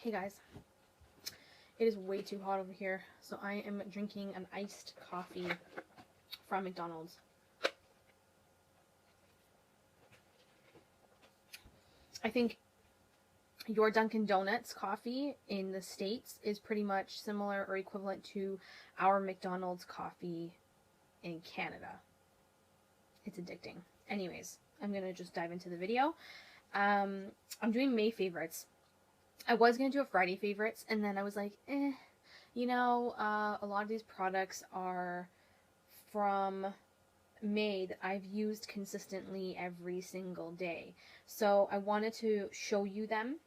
Hey guys, it is way too hot over here, so I am drinking an iced coffee from McDonald's. I think your Dunkin' Donuts coffee in the States is pretty much similar or equivalent to our McDonald's coffee in Canada. It's addicting. Anyways, I'm gonna just dive into the video. I'm doing May favorites. I was gonna do a Friday favorites, and then I was like, a lot of these products are from May that I've used consistently every single day. So I wanted to show you them.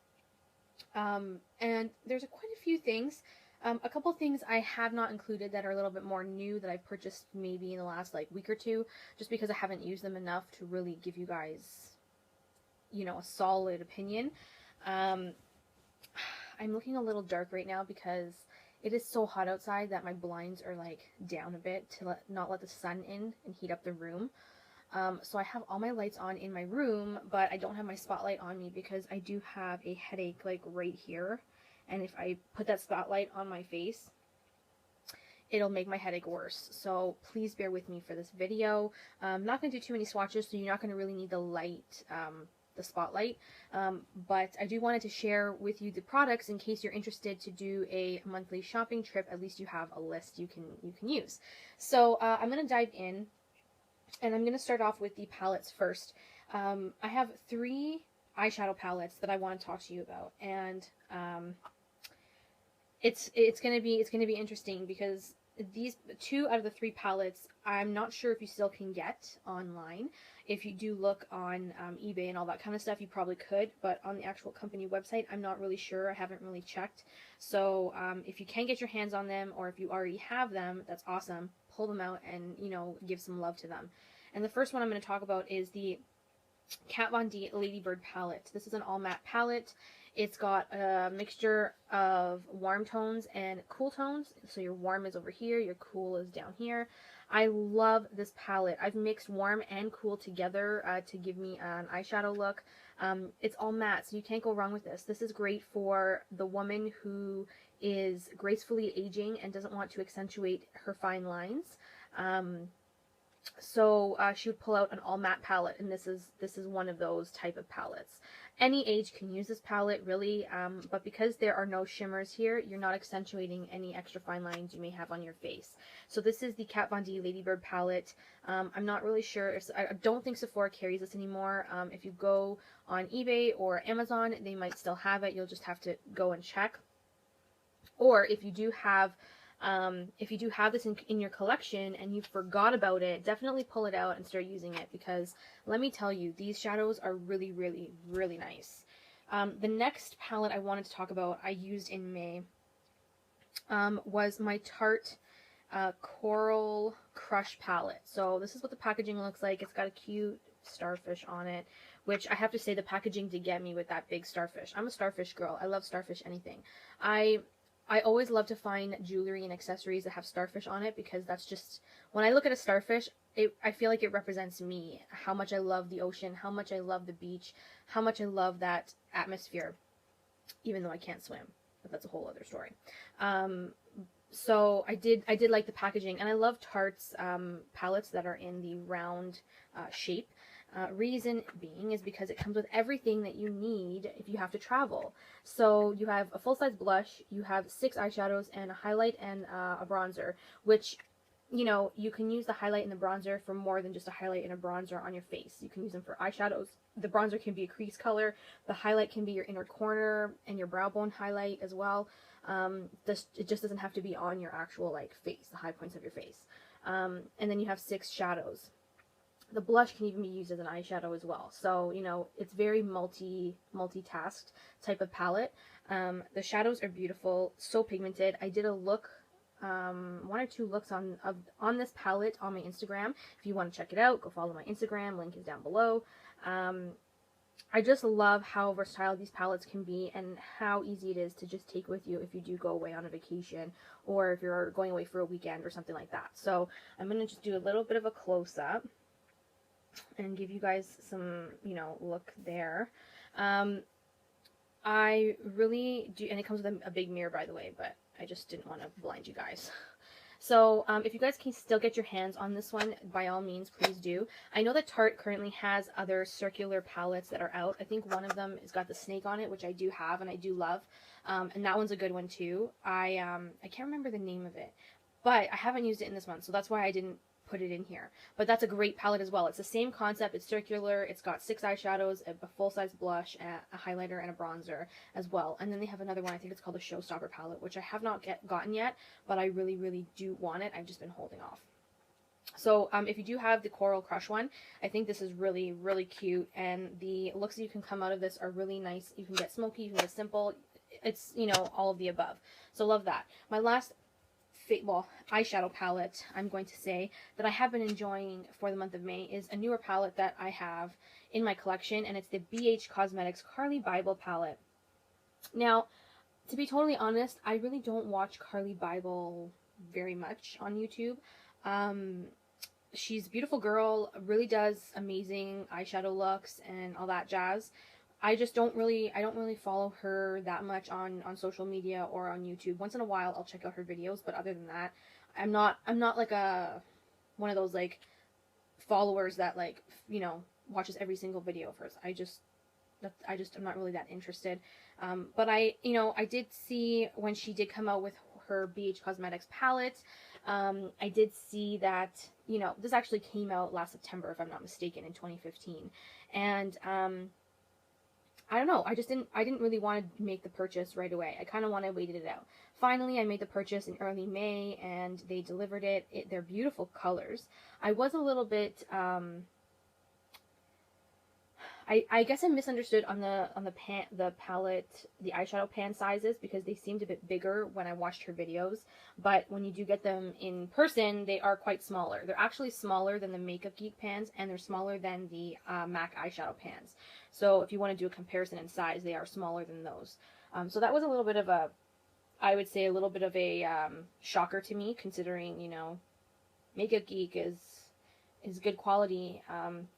And there's quite a few things. A couple things I have not included that are a little bit more new that I purchased maybe in the last week or two, just because I haven't used them enough to really give you guys, a solid opinion. Um, I'm looking a little dark right now because it is so hot outside that my blinds are down a bit to not let the sun in and heat up the room. So I have all my lights on in my room, but I don't have my spotlight on me because I do have a headache right here. And if I put that spotlight on my face, it'll make my headache worse. So please bear with me for this video. I'm not going to do too many swatches, so you're not going to really need the light, the spotlight. But I do wanted to share with you the products in case you're interested to do a monthly shopping trip. At least you have a list you can use. So I'm going to dive in. And I'm going to start off with the palettes first. I have 3 eyeshadow palettes that I want to talk to you about, and it's going to be interesting because these 2 out of the 3 palettes I'm not sure if you still can get online. If you do look on eBay and all that kind of stuff, you probably could, but on the actual company website, I'm not really sure. I haven't really checked. So if you can get your hands on them, or if you already have them, that's awesome. Pull them out and, give some love to them. And the first one I'm going to talk about is the Kat Von D Ladybird palette. This is an all matte palette. It's got a mixture of warm tones and cool tones. So your warm is over here, your cool is down here. I love this palette. I've mixed warm and cool together to give me an eyeshadow look. It's all matte, so you can't go wrong with this. This is great for the woman who is gracefully aging and doesn't want to accentuate her fine lines. So she would pull out an all matte palette, and this is one of those type of palettes. Any age can use this palette, really, but because there are no shimmers here, you're not accentuating any extra fine lines you may have on your face. So this is the Kat Von D Ladybird palette. I'm not really sure if, I don't think Sephora carries this anymore. If you go on eBay or Amazon, they might still have it. You'll just have to go and check. Or if you do have this in your collection and you forgot about it, definitely pull it out and start using it, because let me tell you, these shadows are really, really, really nice. The next palette I wanted to talk about, I used in May, was my Tarte Coral Crush palette. So this is what the packaging looks like. It's got a cute starfish on it, which I have to say, the packaging did get me with that big starfish. I'm a starfish girl. I love starfish anything. I always love to find jewelry and accessories that have starfish on it, because that's just, when I look at a starfish, I feel like it represents me, how much I love the ocean, how much I love the beach, how much I love that atmosphere, even though I can't swim, but that's a whole other story. So I did like the packaging, and I love Tarte's palettes that are in the round shape. Reason being is because it comes with everything that you need if you have to travel. So you have a full-size blush, you have 6 eyeshadows, and a highlight and a bronzer, which, you can use the highlight and the bronzer for more than just a highlight and a bronzer on your face. You can use them for eyeshadows. The bronzer can be a crease color. The highlight can be your inner corner and your brow bone highlight as well. It just doesn't have to be on your actual face, the high points of your face. And then you have 6 shadows. The blush can even be used as an eyeshadow as well. So, it's very multitasked type of palette. The shadows are beautiful, so pigmented. I did a look, 1 or 2 looks on this palette on my Instagram. If you want to check it out, go follow my Instagram. Link is down below. I just love how versatile these palettes can be, and how easy it is to just take with you if you do go away on a vacation, or if you're going away for a weekend or something like that. So I'm going to just do a little bit of a close-up and give you guys some, look there. I really do, and it comes with a big mirror, by the way, but I just didn't want to blind you guys. So if you guys can still get your hands on this one, by all means, please do. I know that Tarte currently has other circular palettes that are out. I think one of them has got the snake on it, which I do have and I do love. And that one's a good one too. I can't remember the name of it, but I haven't used it in this one, so that's why I didn't put it in here. But that's a great palette as well. It's the same concept. It's circular. It's got 6 eyeshadows, a full-size blush, a highlighter, and a bronzer as well. And then they have another one. I think it's called the Showstopper palette, which I have not gotten yet, but I really, really do want it. I've just been holding off. So if you do have the Coral Crush one, I think this is really, really cute. And the looks that you can come out of this are really nice. You can get smoky, you can get simple. It's, you know, all of the above. So love that. My last eyeshadow palette, I'm going to say, that I have been enjoying for the month of May is a newer palette that I have in my collection, and it's the BH Cosmetics Carly Bible palette. Now, to be totally honest, I really don't watch Carly Bible very much on YouTube. She's a beautiful girl, really does amazing eyeshadow looks and all that jazz. I don't really follow her that much on social media or on YouTube. Once in a while I'll check out her videos, but other than that, I'm not like one of those like followers that like, you know, watches every single video of hers. I'm not really that interested. But I did see when she did come out with her BH Cosmetics palette, I did see that, you know, this actually came out last September, if I'm not mistaken, in 2015. And I don't know. I didn't really want to make the purchase right away. I kind of wanted to wait it out. Finally, I made the purchase in early May, and they delivered it. They're beautiful colors. I was a little bit, I guess I misunderstood on the palette, the eyeshadow pan sizes, because they seemed a bit bigger when I watched her videos. But when you do get them in person, they are quite smaller. They're actually smaller than the Makeup Geek pans, and they're smaller than the MAC eyeshadow pans. So if you want to do a comparison in size, they are smaller than those. So that was a little bit of a, I would say a little bit of a shocker to me, considering, you know, Makeup Geek is good quality,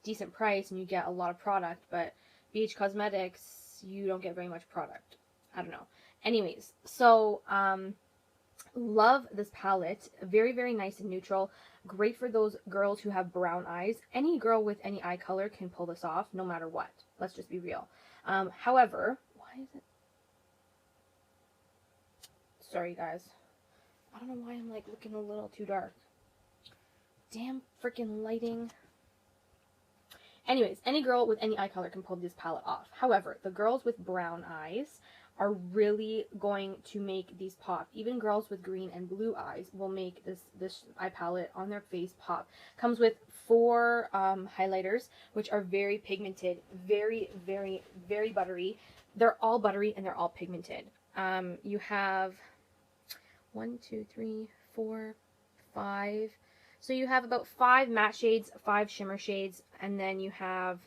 decent price, and you get a lot of product, but BH Cosmetics, you don't get very much product. I don't know. Anyways, so love this palette. Very, very nice and neutral. Great for those girls who have brown eyes. Any girl with any eye color can pull this off, no matter what. Let's just be real. However, why is it? Sorry, guys. I don't know why I'm like looking a little too dark. Damn freaking lighting. Anyways, any girl with any eye color can pull this palette off. However, the girls with brown eyes are really going to make these pop. Even girls with green and blue eyes will make this eye palette on their face pop. Comes with 4 highlighters, which are very pigmented, very, very, very buttery. They're all buttery and they're all pigmented. You have 1, 2, 3, 4, 5. So you have about 5 matte shades, 5 shimmer shades, and then you have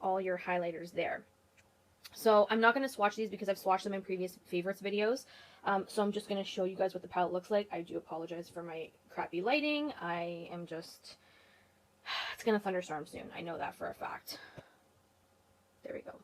all your highlighters there. So I'm not going to swatch these because I've swatched them in previous favorites videos. So I'm just going to show you guys what the palette looks like. I do apologize for my crappy lighting. I am just... It's going to thunderstorm soon. I know that for a fact. There we go.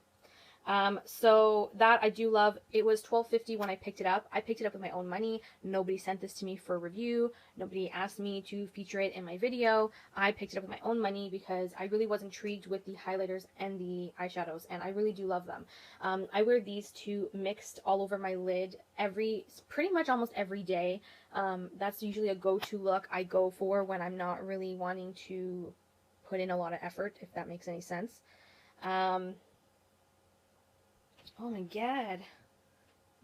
So that I do love. It was $12.50 when I picked it up. I picked it up with my own money. Nobody sent this to me for review. Nobody asked me to feature it in my video. I picked it up with my own money because I really was intrigued with the highlighters and the eyeshadows, and I really do love them. I wear these 2 mixed all over my lid pretty much almost every day. That's usually a go-to look I go for when I'm not really wanting to put in a lot of effort, if that makes any sense. Oh my god.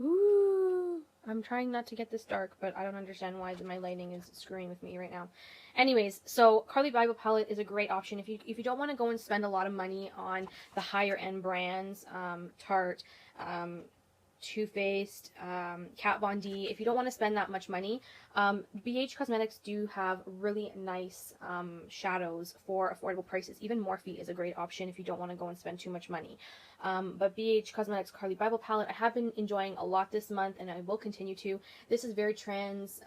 Ooh. I'm trying not to get this dark, but I don't understand why my lighting is screwing with me right now. Anyways, so Carly Bible palette is a great option if you don't want to go and spend a lot of money on the higher end brands, Tarte, Too Faced, Kat Von D. If you don't want to spend that much money, BH Cosmetics do have really nice shadows for affordable prices. Even Morphe is a great option if you don't want to go and spend too much money. But BH Cosmetics Carly Bible palette, I have been enjoying a lot this month, and I will continue to. This is very trans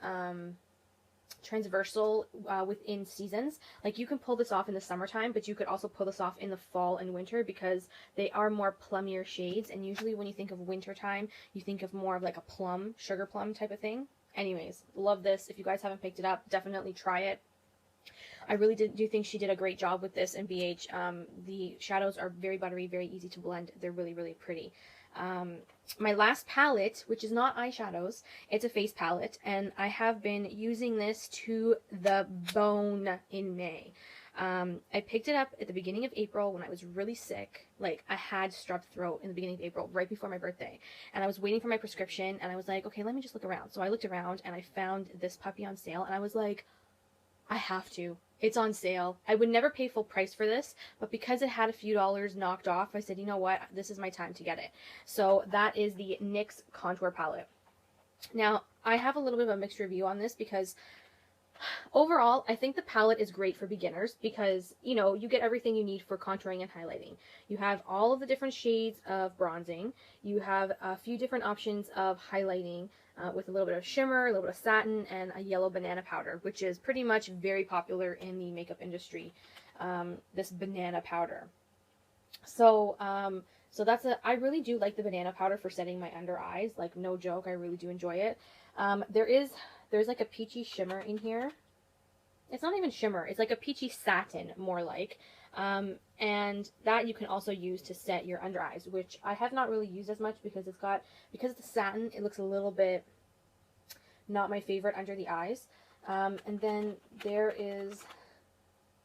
transversal within seasons. Like you can pull this off in the summertime, but you could also pull this off in the fall and winter because they are more plummier shades. And usually when you think of wintertime, you think of more of like a plum, sugar plum type of thing. Anyways, love this. If you guys haven't picked it up, definitely try it. I really do think she did a great job with this in BH. The shadows are very buttery, very easy to blend. They're really, really pretty. My last palette, which is not eyeshadows, it's a face palette, and I have been using this to the bone in May. I picked it up at the beginning of April when I was really sick. Like, I had strep throat in the beginning of April, right before my birthday. And I was waiting for my prescription, and I was like, okay, let me just look around. So I looked around, and I found this puppy on sale, and I was like, I have to. It's on sale. I would never pay full price for this, but because it had a few dollars knocked off, I said, you know what? This is my time to get it. So that is the NYX Contour Palette. Now, I have a little bit of a mixed review on this because overall, I think the palette is great for beginners because, you know, you get everything you need for contouring and highlighting. You have all of the different shades of bronzing. You have a few different options of highlighting with a little bit of shimmer, a little bit of satin, and a yellow banana powder, which is pretty much very popular in the makeup industry, this banana powder. So, I really do like the banana powder for setting my under eyes. Like, no joke, I really do enjoy it. There's like a peachy shimmer in here. It's not even shimmer. It's like a peachy satin, more like. And that you can also use to set your under eyes, which I have not really used as much because because it's satin, it looks a little bit not my favorite under the eyes. And then there is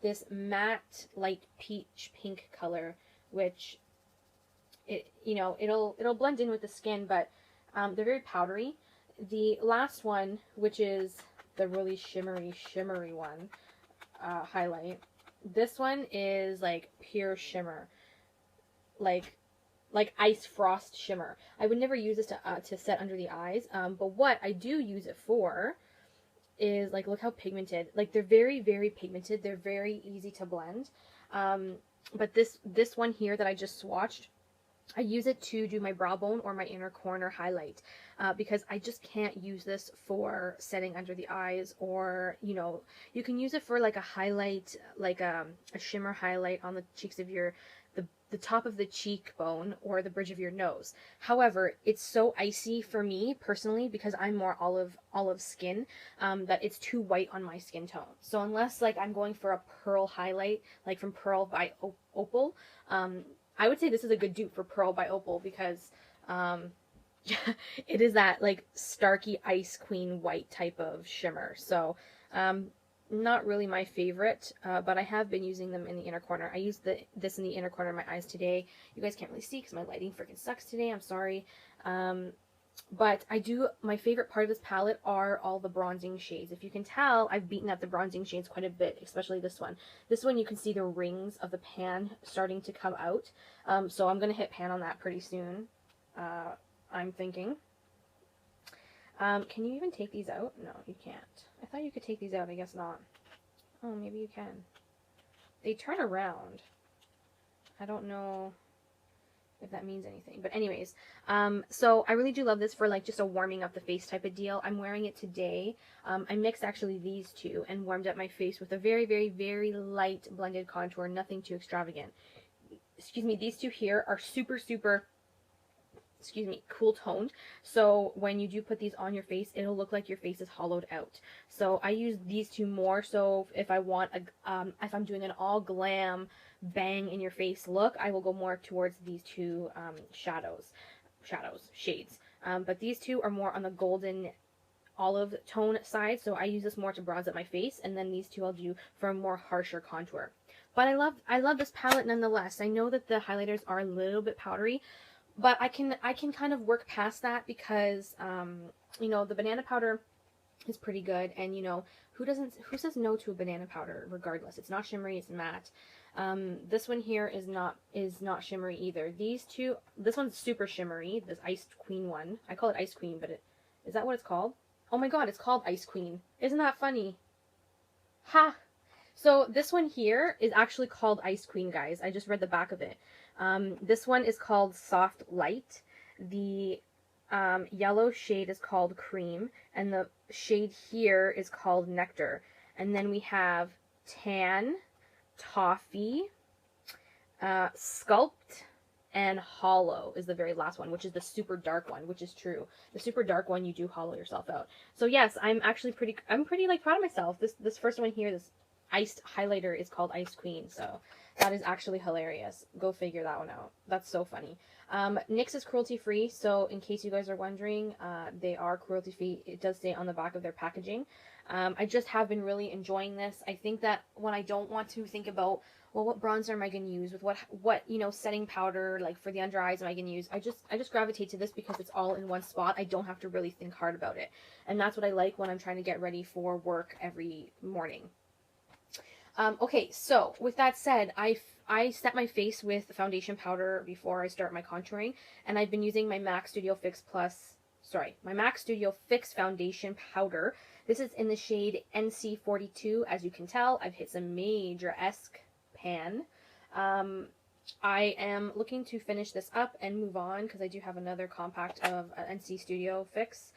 this matte, light peach pink color, which it'll blend in with the skin, but they're very powdery. The last one, which is the really shimmery one, highlight. This one is like pure shimmer, like ice frost shimmer. I would never use this to set under the eyes, but what I do use it for is, like, look how pigmented. Like, they're very, very pigmented. They're very easy to blend. But this one here that I just swatched, I use it to do my brow bone or my inner corner highlight because I just can't use this for setting under the eyes, or, you can use it for like a highlight, like a shimmer highlight on the cheeks of the top of the cheekbone or the bridge of your nose. However, it's so icy for me personally because I'm more olive skin that it's too white on my skin tone. So unless like I'm going for a pearl highlight, like from Pearl by Opal, I would say this is a good dupe for Pearl by Opal because it is that like starky ice queen white type of shimmer. So not really my favorite, but I have been using them in the inner corner. I used this in the inner corner of my eyes today. You guys can't really see because my lighting freaking sucks today. I'm sorry. But my favorite part of this palette are all the bronzing shades. If you can tell, I've beaten up the bronzing shades quite a bit, especially this one. This one, you can see the rings of the pan starting to come out. So I'm going to hit pan on that pretty soon, I'm thinking. Can you even take these out? No, you can't. I thought you could take these out. I guess not. Oh, maybe you can. They turn around. I don't know if that means anything. But anyways, so I really do love this for like just a warming up the face type of deal. I'm wearing it today. I mixed actually these two and warmed up my face with a very, very, very light blended contour. Nothing too extravagant. Excuse me, these two here are super, super, cool toned. So when you do put these on your face, it'll look like your face is hollowed out. So I use these two more. So if I want if I'm doing an all glam bang in your face look, I will go more towards these two shades. But these two are more on the golden olive tone side. So I use this more to bronze up my face, and then these two I'll do for a more harsher contour. But I love this palette nonetheless. I know that the highlighters are a little bit powdery, but I can kind of work past that because, the banana powder is pretty good. And, who says no to a banana powder regardless? It's not shimmery, it's matte. This one here is not shimmery either. These two, this one's super shimmery, this Ice Queen one. I call it Ice Queen, but is that what it's called? Oh my god, it's called Ice Queen. Isn't that funny? Ha! So this one here is actually called Ice Queen, guys. I just read the back of it. This one is called Soft Light. The yellow shade is called Cream, and shade here is called Nectar. And then we have Tan, Toffee, Sculpt, and Hollow is the very last one, which is the super dark one, which is true. The super dark one, you do hollow yourself out. So yes, I'm pretty like proud of myself. This first one here, this iced highlighter is called Ice Queen. So that is actually hilarious. Go figure that one out. That's so funny. NYX is cruelty free. So in case you guys are wondering, they are cruelty free. It does say on the back of their packaging. I just have been really enjoying this. I think that when I don't want to think about, well, what bronzer am I going to use with what setting powder, like for the under eyes, am I going to use? I just gravitate to this because it's all in one spot. I don't have to really think hard about it. And that's what I like when I'm trying to get ready for work every morning. Okay, so with that said, I set my face with foundation powder before I start my contouring, and I've been using my MAC Studio Fix foundation powder. This is in the shade NC42. As you can tell, I've hit some major esque pan. I am looking to finish this up and move on because I do have another compact of NC Studio Fix.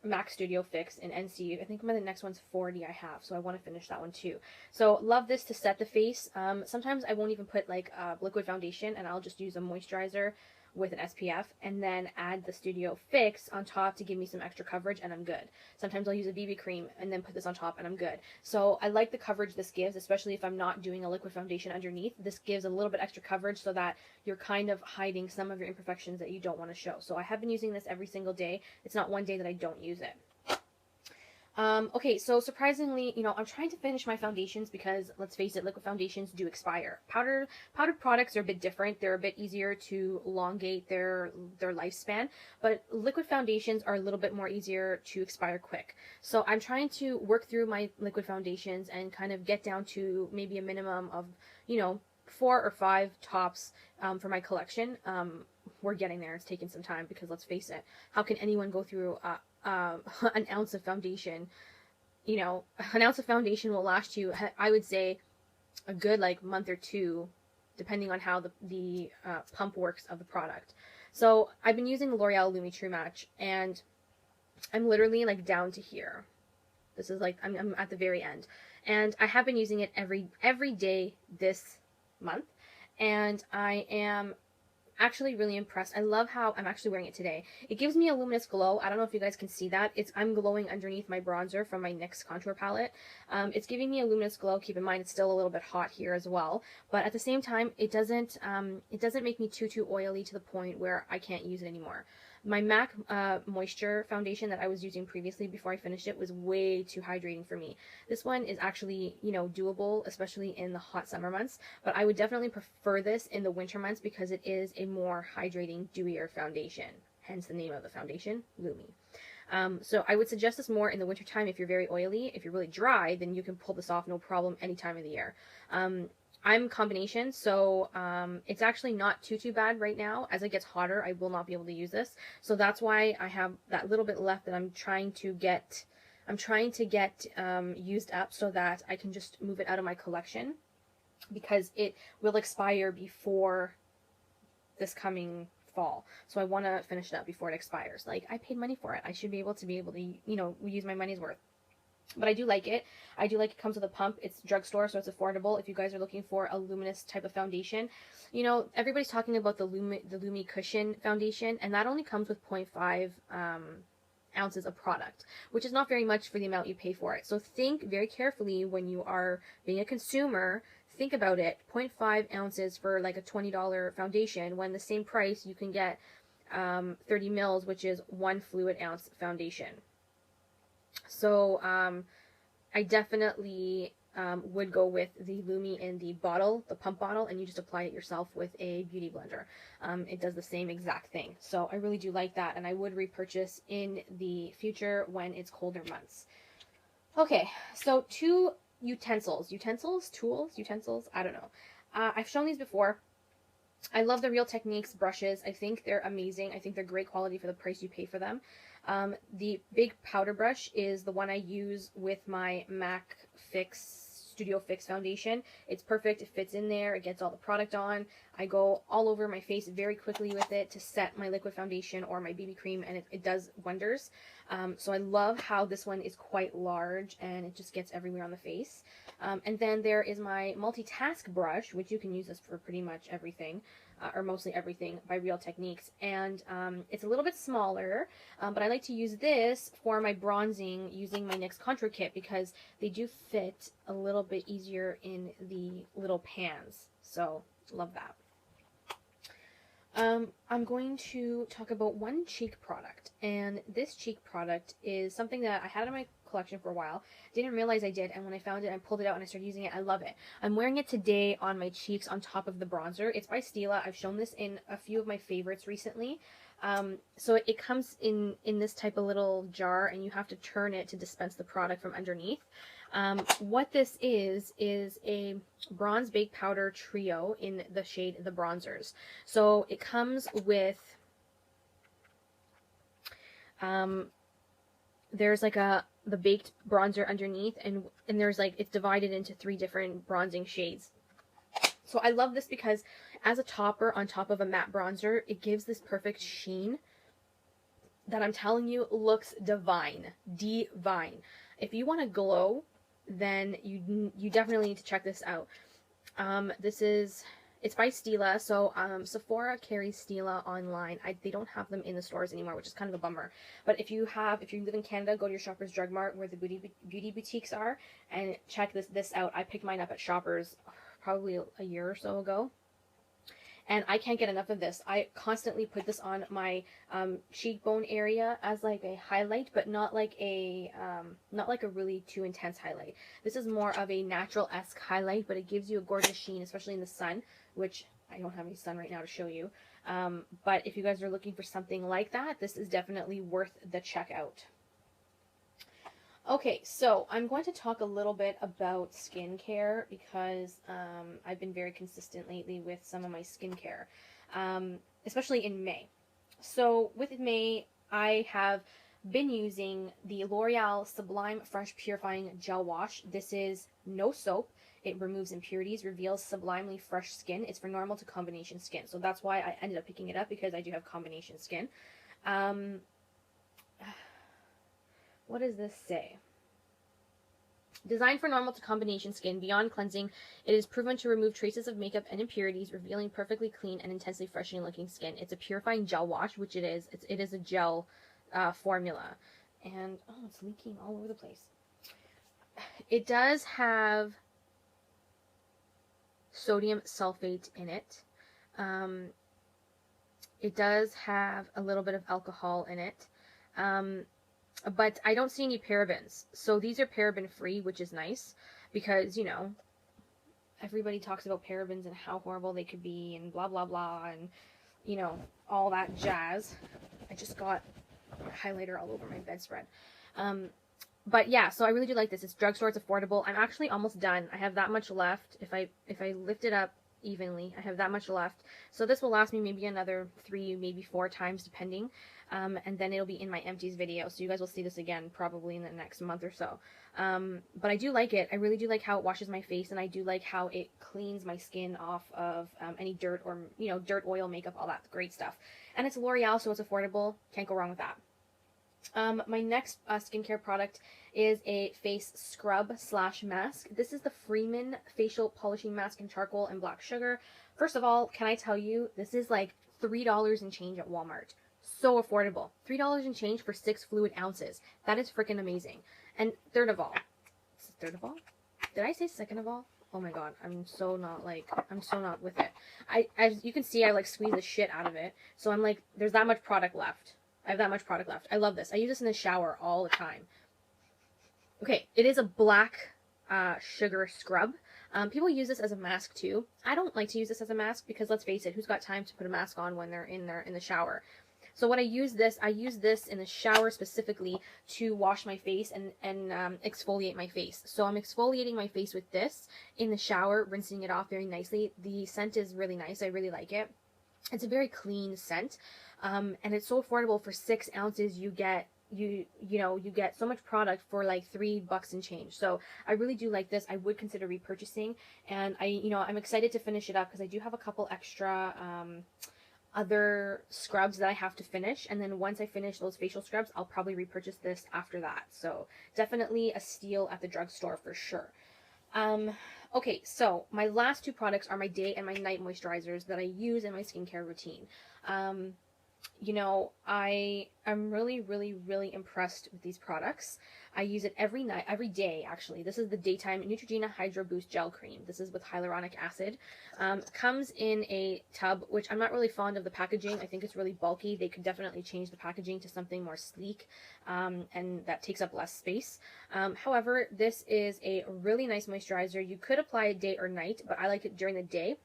Mac Studio Fix in NC. I think the next one's 40 I have, so I want to finish that one too. So love this to set the face. Sometimes I won't even put like liquid foundation, and I'll just use a moisturizer with an SPF and then add the Studio Fix on top to give me some extra coverage, and I'm good. Sometimes I'll use a BB cream and then put this on top and I'm good. So I like the coverage this gives, especially if I'm not doing a liquid foundation underneath. This gives a little bit extra coverage so that you're kind of hiding some of your imperfections that you don't want to show. So I have been using this every single day. It's not one day that I don't use it. Okay, so surprisingly, I'm trying to finish my foundations because, let's face it, liquid foundations do expire. Powdered products are a bit different. They're a bit easier to elongate their lifespan, but liquid foundations are a little bit more easier to expire quick. So I'm trying to work through my liquid foundations and kind of get down to maybe a minimum of, 4 or 5 tops for my collection. We're getting there. It's taking some time because, let's face it, how can anyone go through an ounce of foundation? An ounce of foundation will last you, I would say, a good month or 2, depending on how the pump works of the product. So I've been using the L'Oreal Lumi True Match, and I'm literally down to here. This is I'm at the very end, and I have been using it every day this month, and I am actually really impressed. I love how I'm actually wearing it today. It gives me a luminous glow. I don't know if you guys can see that. I'm glowing underneath my bronzer from my NYX contour palette. It's giving me a luminous glow. Keep in mind it's still a little bit hot here as well, but at the same time it doesn't make me too oily to the point where I can't use it anymore. My MAC Moisture foundation that I was using previously before I finished it was way too hydrating for me. This one is actually, doable, especially in the hot summer months, but I would definitely prefer this in the winter months because it is a more hydrating, dewier foundation. Hence the name of the foundation, Lumi. So I would suggest this more in the wintertime if you're very oily. If you're really dry, then you can pull this off no problem any time of the year. I'm combination, so it's actually not too bad right now. As it gets hotter, I will not be able to use this. So that's why I have that little bit left that I'm trying to get used up so that I can just move it out of my collection, because it will expire before this coming fall. So I want to finish it up before it expires. I paid money for it. I should be able to use my money's worth. But I do like it. I do like it comes with a pump. It's drugstore, so it's affordable if you guys are looking for a luminous type of foundation. Everybody's talking about the Lumi Cushion foundation, and that only comes with 0.5 ounces of product, which is not very much for the amount you pay for it. So think very carefully when you are being a consumer. Think about it. 0.5 ounces for a $20 foundation, when the same price you can get 30 mils, which is 1 fluid ounce foundation. So I definitely would go with the Lumi in the bottle, the pump bottle, and you just apply it yourself with a beauty blender. It does the same exact thing. So I really do like that, and I would repurchase in the future when it's colder months. Okay, so 2 utensils, I don't know. I've shown these before. I love the Real Techniques brushes. I think they're amazing. I think they're great quality for the price you pay for them. The big powder brush is the one I use with my MAC Fix Studio Fix foundation. It's perfect. It fits in there. It gets all the product on. I go all over my face very quickly with it to set my liquid foundation or my BB cream, and it does wonders. So I love how this one is quite large and it just gets everywhere on the face. And then there is my multitask brush, which you can use this for pretty much everything, or mostly everything, by Real Techniques. And it's a little bit smaller, but I like to use this for my bronzing using my NYX Contour Kit because they do fit a little bit easier in the little pans. So love that. I'm going to talk about one cheek product, and this cheek product is something that I had in my collection for a while. Didn't realize I did, and when I found it, I pulled it out and I started using it. I love it. I'm wearing it today on my cheeks on top of the bronzer. It's by Stila. I've shown this in a few of my favorites recently. So it comes in this type of little jar, and you have to turn it to dispense the product from underneath. What this is a bronze baked powder trio in the shade The Bronzers. So it comes with, there's like the baked bronzer underneath, and there's like, it's divided into 3 different bronzing shades. So I love this because as a topper on top of a matte bronzer, it gives this perfect sheen that I'm telling you looks divine. Divine. If you want to glow, then you definitely need to check this out. It's by Stila, so Sephora carries Stila online. They don't have them in the stores anymore, which is kind of a bummer. But if you live in Canada, go to your Shoppers Drug Mart where the beauty boutiques are and check this out. I picked mine up at Shoppers probably a year or so ago, and I can't get enough of this. I constantly put this on my cheekbone area as like a highlight, but not like a really too intense highlight. This is more of a natural-esque highlight, but it gives you a gorgeous sheen, especially in the sun, which I don't have any sun right now to show you. But if you guys are looking for something like that, this is definitely worth the checkout. Okay, so I'm going to talk a little bit about skincare because I've been very consistent lately with some of my skincare, especially in May. So with May, I have been using the L'Oreal Sublime Fresh Purifying Gel Wash. This is no soap. It removes impurities, reveals sublimely fresh skin. It's for normal to combination skin. So that's why I ended up picking it up, because I do have combination skin. What does this say? Designed for normal to combination skin, beyond cleansing, it is proven to remove traces of makeup and impurities, revealing perfectly clean and intensely freshening looking skin. It's a purifying gel wash, which it is. It is a gel formula. And, oh, it's leaking all over the place. It does have sodium sulfate in it. It does have a little bit of alcohol in it. But I don't see any parabens. So these are paraben free, which is nice because, you know, everybody talks about parabens and how horrible they could be and blah, blah, blah, and, you know, all that jazz. I just got highlighter all over my bedspread. But yeah, so I really do like this. It's drugstore, it's affordable. I'm actually almost done. I have that much left. If I lift it up evenly, I have that much left. So this will last me maybe another 3, maybe 4 times depending. And then it'll be in my empties video, so you guys will see this again probably in the next month or so. But I do like it. I really do like how it washes my face, and I do like how it cleans my skin off of any dirt or, you know, dirt, oil, makeup, all that great stuff. And it's L'Oreal, so it's affordable. Can't go wrong with that. My next skincare product is a face scrub / mask. This is the Freeman Facial Polishing Mask in Charcoal and Black Sugar. First of all, can I tell you, this is like $3 and change at Walmart. So affordable. $3 and change for 6 fluid ounces. That is freaking amazing. And third of all, did I say second of all? Oh my god, I'm so not with it. As you can see, I like squeeze the shit out of it. So I'm like, there's that much product left. I have that much product left. I love this. I use this in the shower all the time. Okay, it is a black sugar scrub. People use this as a mask too. I don't like to use this as a mask because, let's face it, who's got time to put a mask on when they're in the shower? So what I use this in the shower specifically to wash my face and exfoliate my face. So I'm exfoliating my face with this in the shower, rinsing it off very nicely. The scent is really nice. I really like it. It's a very clean scent. And it's so affordable. For 6 ounces, you get you get so much product for like $3 and change. So I really do like this. I would consider repurchasing, and I'm excited to finish it up because I do have a couple extra other scrubs that I have to finish, and then once I finish those facial scrubs, I'll probably repurchase this after that. So definitely a steal at the drugstore for sure. Okay, so my last two products are my day and my night moisturizers that I use in my skincare routine. I am really, really, really impressed with these products. I use it every night, every day actually. This is the daytime Neutrogena Hydro Boost Gel Cream. This is with hyaluronic acid. Comes in a tub, which I'm not really fond of the packaging. I think it's really bulky. They could definitely change the packaging to something more sleek, and that takes up less space. However, this is a really nice moisturizer. You could apply it day or night, but I like it during the day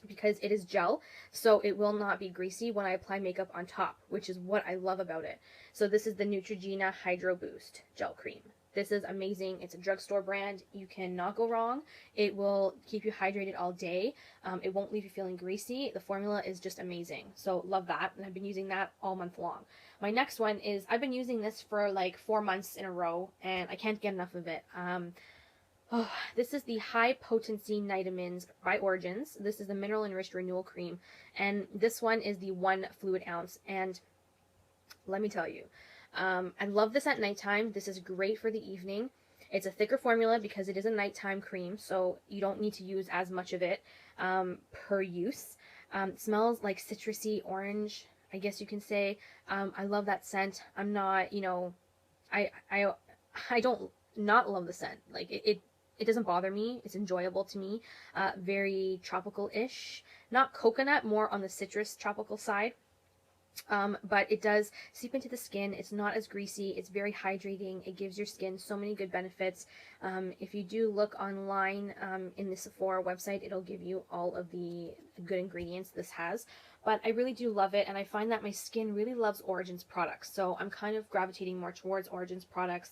because it is gel, so it will not be greasy when I apply makeup on top, which is what I love about it. So this is the Neutrogena Hydro Boost Gel Cream. This is amazing. It's a drugstore brand. You cannot go wrong. It will keep you hydrated all day. It won't leave you feeling greasy. The formula is just amazing. So love that, and I've been using that all month long. My next one is, I've been using this for like 4 months in a row, and I can't get enough of it. Oh, this is the High Potency Nitamins by Origins. This is the Mineral Enriched Renewal Cream, and this one is the 1 fluid ounce. And let me tell you, I love this at nighttime. This is great for the evening. It's a thicker formula because it is a nighttime cream, so you don't need to use as much of it per use. It smells like citrusy orange, I guess you can say. I love that scent. I'm not, I don't not love the scent. Like it doesn't bother me. It's enjoyable to me. Very tropical-ish. Not coconut, more on the citrus tropical side. But it does seep into the skin. It's not as greasy. It's very hydrating. It gives your skin so many good benefits. If you do look online in the Sephora website, it'll give you all of the good ingredients this has. But I really do love it, and I find that my skin really loves Origins products. So I'm kind of gravitating more towards Origins products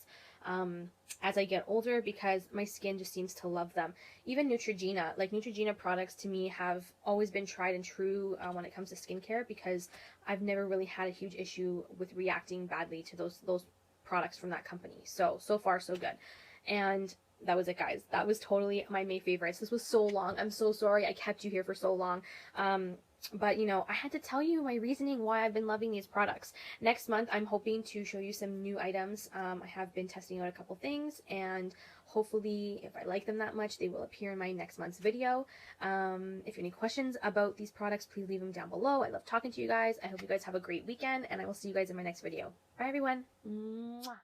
as I get older because my skin just seems to love them. Even Neutrogena, like Neutrogena products to me have always been tried and true when it comes to skincare because I've never really had a huge issue with reacting badly to those products from that company. So far so good. And that was it, guys. That was totally my May favorites. This was so long. I'm so sorry I kept you here for so long. But I had to tell you my reasoning why I've been loving these products. Next month, I'm hoping to show you some new items. I have been testing out a couple things, and hopefully, if I like them that much, they will appear in my next month's video. If you have any questions about these products, please leave them down below. I love talking to you guys. I hope you guys have a great weekend, and I will see you guys in my next video. Bye, everyone. Mwah.